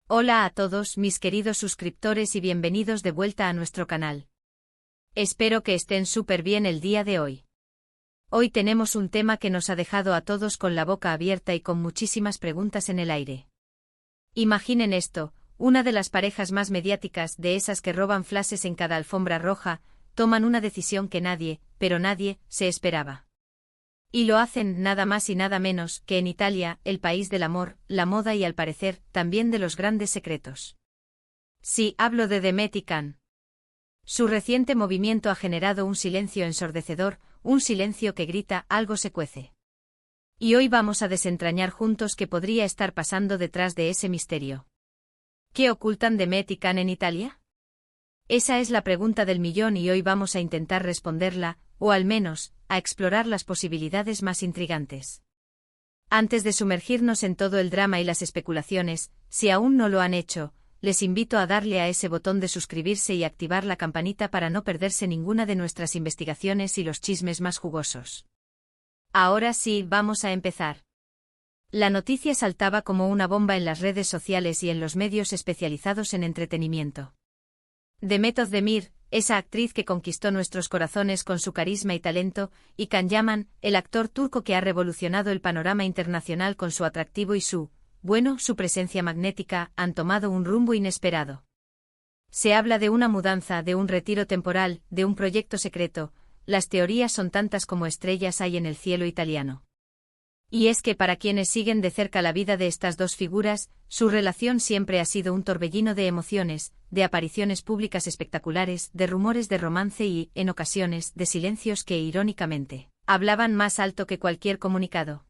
Hola a todos mis queridos suscriptores y bienvenidos de vuelta a nuestro canal. Espero que estén súper bien el día de hoy. Hoy tenemos un tema que nos ha dejado a todos con la boca abierta y con muchísimas preguntas en el aire. Imaginen esto, una de las parejas más mediáticas, de esas que roban flashes en cada alfombra roja, toman una decisión que nadie, pero nadie, se esperaba. Y lo hacen nada más y nada menos que en Italia, el país del amor, la moda y al parecer, también de los grandes secretos. Sí, hablo de Demet y Can. Su reciente movimiento ha generado un silencio ensordecedor, un silencio que grita algo se cuece. Y hoy vamos a desentrañar juntos qué podría estar pasando detrás de ese misterio. ¿Qué ocultan Demet y Can en Italia? Esa es la pregunta del millón y hoy vamos a intentar responderla, o al menos, a explorar las posibilidades más intrigantes. Antes de sumergirnos en todo el drama y las especulaciones, si aún no lo han hecho, les invito a darle a ese botón de suscribirse y activar la campanita para no perderse ninguna de nuestras investigaciones y los chismes más jugosos. Ahora sí, vamos a empezar. La noticia saltaba como una bomba en las redes sociales y en los medios especializados en entretenimiento. Demet Özdemir, esa actriz que conquistó nuestros corazones con su carisma y talento, y Can Yaman, el actor turco que ha revolucionado el panorama internacional con su atractivo y su presencia magnética, han tomado un rumbo inesperado. Se habla de una mudanza, de un retiro temporal, de un proyecto secreto. Las teorías son tantas como estrellas hay en el cielo italiano. Y es que para quienes siguen de cerca la vida de estas dos figuras, su relación siempre ha sido un torbellino de emociones, de apariciones públicas espectaculares, de rumores de romance y, en ocasiones, de silencios que, irónicamente, hablaban más alto que cualquier comunicado.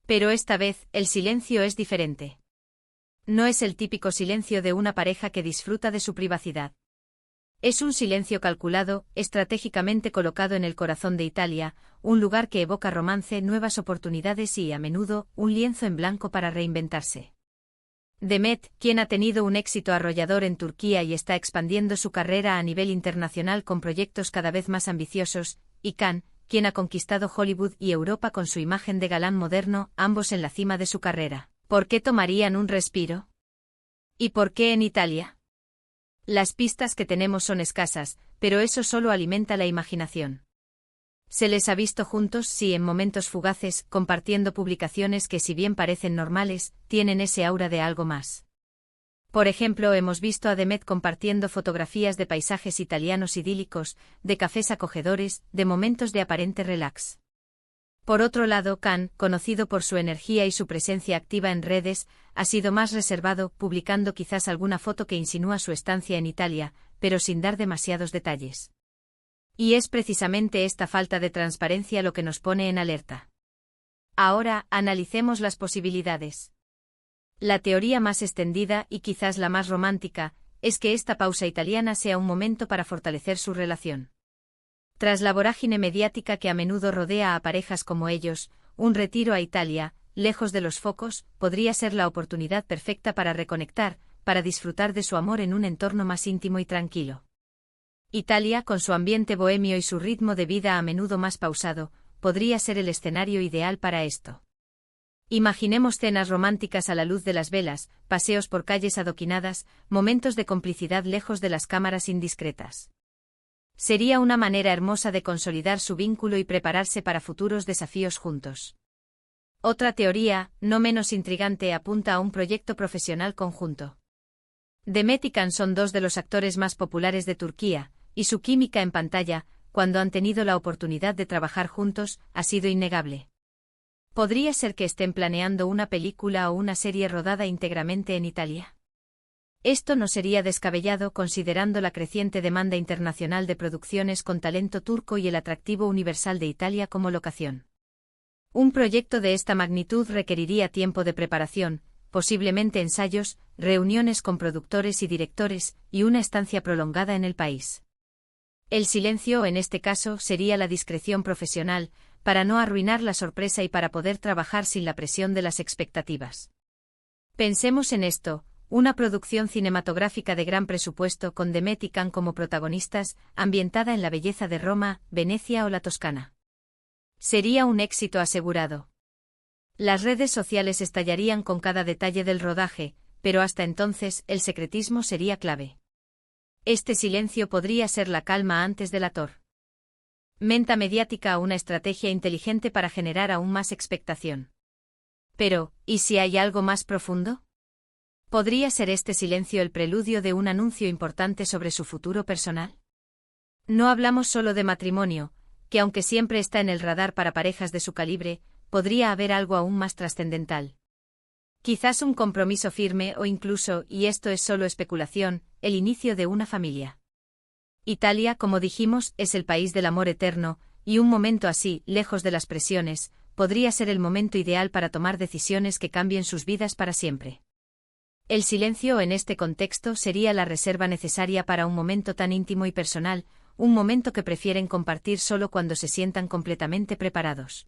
Pero esta vez, el silencio es diferente. No es el típico silencio de una pareja que disfruta de su privacidad. Es un silencio calculado, estratégicamente colocado en el corazón de Italia, un lugar que evoca romance, nuevas oportunidades y, a menudo, un lienzo en blanco para reinventarse. Demet, quien ha tenido un éxito arrollador en Turquía y está expandiendo su carrera a nivel internacional con proyectos cada vez más ambiciosos, y Can, quien ha conquistado Hollywood y Europa con su imagen de galán moderno, ambos en la cima de su carrera. ¿Por qué tomarían un respiro? ¿Y por qué en Italia? Las pistas que tenemos son escasas, pero eso solo alimenta la imaginación. Se les ha visto juntos, sí, en momentos fugaces, compartiendo publicaciones que, si bien parecen normales, tienen ese aura de algo más. Por ejemplo, hemos visto a Demet compartiendo fotografías de paisajes italianos idílicos, de cafés acogedores, de momentos de aparente relax. Por otro lado, Can, conocido por su energía y su presencia activa en redes, ha sido más reservado, publicando quizás alguna foto que insinúa su estancia en Italia, pero sin dar demasiados detalles. Y es precisamente esta falta de transparencia lo que nos pone en alerta. Ahora, analicemos las posibilidades. La teoría más extendida, y quizás la más romántica, es que esta pausa italiana sea un momento para fortalecer su relación. Tras la vorágine mediática que a menudo rodea a parejas como ellos, un retiro a Italia, lejos de los focos, podría ser la oportunidad perfecta para reconectar, para disfrutar de su amor en un entorno más íntimo y tranquilo. Italia, con su ambiente bohemio y su ritmo de vida a menudo más pausado, podría ser el escenario ideal para esto. Imaginemos cenas románticas a la luz de las velas, paseos por calles adoquinadas, momentos de complicidad lejos de las cámaras indiscretas. Sería una manera hermosa de consolidar su vínculo y prepararse para futuros desafíos juntos. Otra teoría, no menos intrigante, apunta a un proyecto profesional conjunto. Demet y Can son dos de los actores más populares de Turquía, y su química en pantalla, cuando han tenido la oportunidad de trabajar juntos, ha sido innegable. ¿Podría ser que estén planeando una película o una serie rodada íntegramente en Italia? Esto no sería descabellado considerando la creciente demanda internacional de producciones con talento turco y el atractivo universal de Italia como locación. Un proyecto de esta magnitud requeriría tiempo de preparación, posiblemente ensayos, reuniones con productores y directores, y una estancia prolongada en el país. El silencio, en este caso, sería la discreción profesional, para no arruinar la sorpresa y para poder trabajar sin la presión de las expectativas. Pensemos en esto. Una producción cinematográfica de gran presupuesto con Demet y Can como protagonistas, ambientada en la belleza de Roma, Venecia o la Toscana. Sería un éxito asegurado. Las redes sociales estallarían con cada detalle del rodaje, pero hasta entonces el secretismo sería clave. Este silencio podría ser la calma antes de la tormenta mediática o una estrategia inteligente para generar aún más expectación. Pero, ¿y si hay algo más profundo? ¿Podría ser este silencio el preludio de un anuncio importante sobre su futuro personal? No hablamos solo de matrimonio, que aunque siempre está en el radar para parejas de su calibre, podría haber algo aún más trascendental. Quizás un compromiso firme o incluso, y esto es solo especulación, el inicio de una familia. Italia, como dijimos, es el país del amor eterno, y un momento así, lejos de las presiones, podría ser el momento ideal para tomar decisiones que cambien sus vidas para siempre. El silencio en este contexto sería la reserva necesaria para un momento tan íntimo y personal, un momento que prefieren compartir solo cuando se sientan completamente preparados.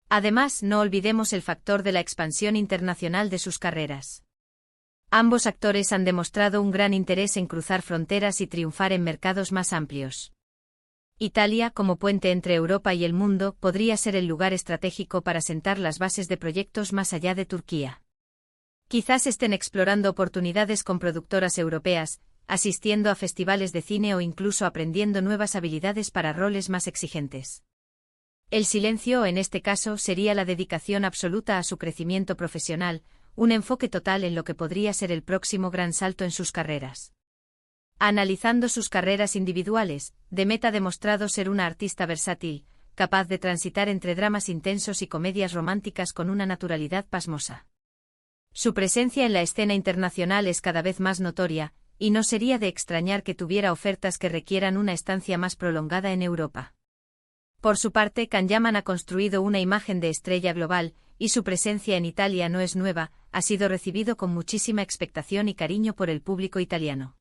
Además, no olvidemos el factor de la expansión internacional de sus carreras. Ambos actores han demostrado un gran interés en cruzar fronteras y triunfar en mercados más amplios. Italia, como puente entre Europa y el mundo, podría ser el lugar estratégico para sentar las bases de proyectos más allá de Turquía. Quizás estén explorando oportunidades con productoras europeas, asistiendo a festivales de cine o incluso aprendiendo nuevas habilidades para roles más exigentes. El silencio en este caso sería la dedicación absoluta a su crecimiento profesional, un enfoque total en lo que podría ser el próximo gran salto en sus carreras. Analizando sus carreras individuales, Demet ha demostrado ser una artista versátil, capaz de transitar entre dramas intensos y comedias románticas con una naturalidad pasmosa. Su presencia en la escena internacional es cada vez más notoria, y no sería de extrañar que tuviera ofertas que requieran una estancia más prolongada en Europa. Por su parte, Can Yaman ha construido una imagen de estrella global, y su presencia en Italia no es nueva, ha sido recibido con muchísima expectación y cariño por el público italiano.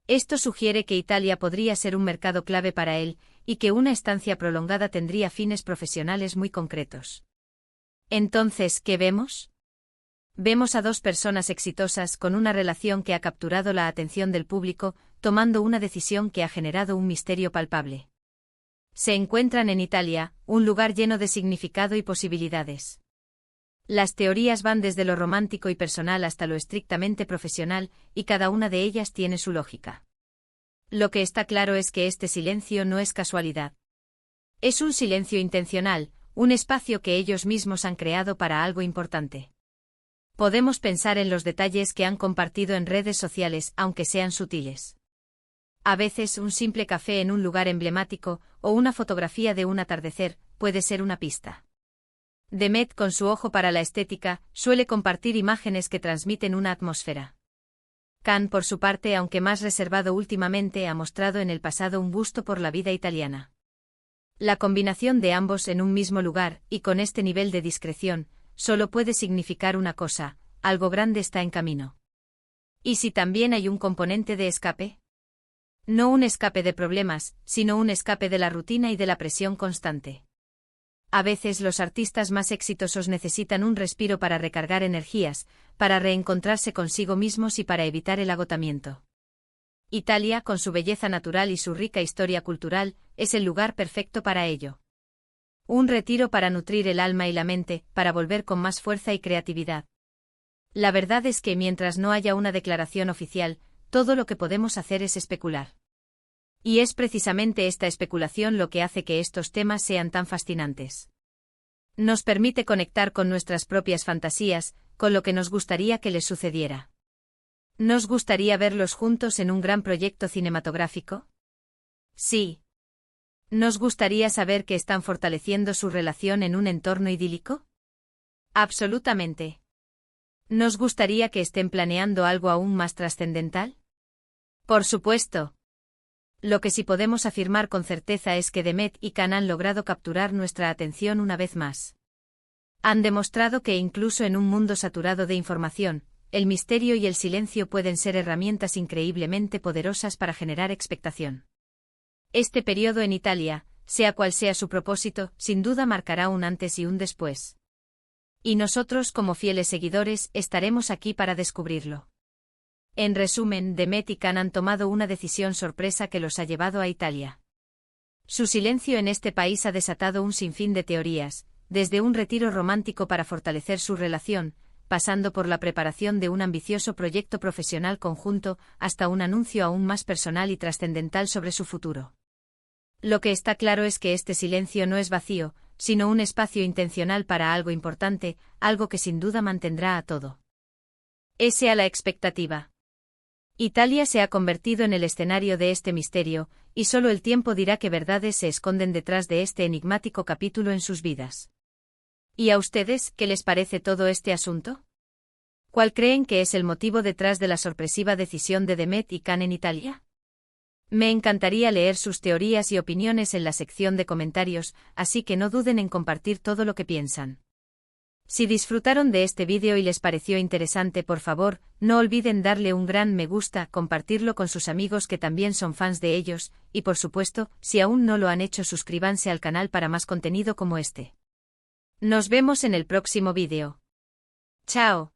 Esto sugiere que Italia podría ser un mercado clave para él, y que una estancia prolongada tendría fines profesionales muy concretos. Entonces, ¿qué vemos? Vemos a dos personas exitosas con una relación que ha capturado la atención del público, tomando una decisión que ha generado un misterio palpable. Se encuentran en Italia, un lugar lleno de significado y posibilidades. Las teorías van desde lo romántico y personal hasta lo estrictamente profesional, y cada una de ellas tiene su lógica. Lo que está claro es que este silencio no es casualidad. Es un silencio intencional, un espacio que ellos mismos han creado para algo importante. Podemos pensar en los detalles que han compartido en redes sociales, aunque sean sutiles. A veces un simple café en un lugar emblemático, o una fotografía de un atardecer, puede ser una pista. Demet, con su ojo para la estética, suele compartir imágenes que transmiten una atmósfera. Can, por su parte, aunque más reservado últimamente, ha mostrado en el pasado un gusto por la vida italiana. La combinación de ambos en un mismo lugar, y con este nivel de discreción, solo puede significar una cosa: algo grande está en camino. ¿Y si también hay un componente de escape? No un escape de problemas, sino un escape de la rutina y de la presión constante. A veces los artistas más exitosos necesitan un respiro para recargar energías, para reencontrarse consigo mismos y para evitar el agotamiento. Italia, con su belleza natural y su rica historia cultural, es el lugar perfecto para ello. Un retiro para nutrir el alma y la mente, para volver con más fuerza y creatividad. La verdad es que mientras no haya una declaración oficial, todo lo que podemos hacer es especular. Y es precisamente esta especulación lo que hace que estos temas sean tan fascinantes. Nos permite conectar con nuestras propias fantasías, con lo que nos gustaría que les sucediera. ¿Nos gustaría verlos juntos en un gran proyecto cinematográfico? Sí. ¿Nos gustaría saber que están fortaleciendo su relación en un entorno idílico? Absolutamente. ¿Nos gustaría que estén planeando algo aún más trascendental? Por supuesto. Lo que sí podemos afirmar con certeza es que Demet y Can han logrado capturar nuestra atención una vez más. Han demostrado que incluso en un mundo saturado de información, el misterio y el silencio pueden ser herramientas increíblemente poderosas para generar expectación. Este periodo en Italia, sea cual sea su propósito, sin duda marcará un antes y un después. Y nosotros, como fieles seguidores, estaremos aquí para descubrirlo. En resumen, Demet y Can han tomado una decisión sorpresa que los ha llevado a Italia. Su silencio en este país ha desatado un sinfín de teorías, desde un retiro romántico para fortalecer su relación, pasando por la preparación de un ambicioso proyecto profesional conjunto, hasta un anuncio aún más personal y trascendental sobre su futuro. Lo que está claro es que este silencio no es vacío, sino un espacio intencional para algo importante, algo que sin duda mantendrá a todo ese a la expectativa. Italia se ha convertido en el escenario de este misterio, y solo el tiempo dirá qué verdades se esconden detrás de este enigmático capítulo en sus vidas. ¿Y a ustedes, qué les parece todo este asunto? ¿Cuál creen que es el motivo detrás de la sorpresiva decisión de Demet y Can en Italia? Me encantaría leer sus teorías y opiniones en la sección de comentarios, así que no duden en compartir todo lo que piensan. Si disfrutaron de este vídeo y les pareció interesante, por favor, no olviden darle un gran me gusta, compartirlo con sus amigos que también son fans de ellos, y por supuesto, si aún no lo han hecho, suscríbanse al canal para más contenido como este. Nos vemos en el próximo vídeo. ¡Chao!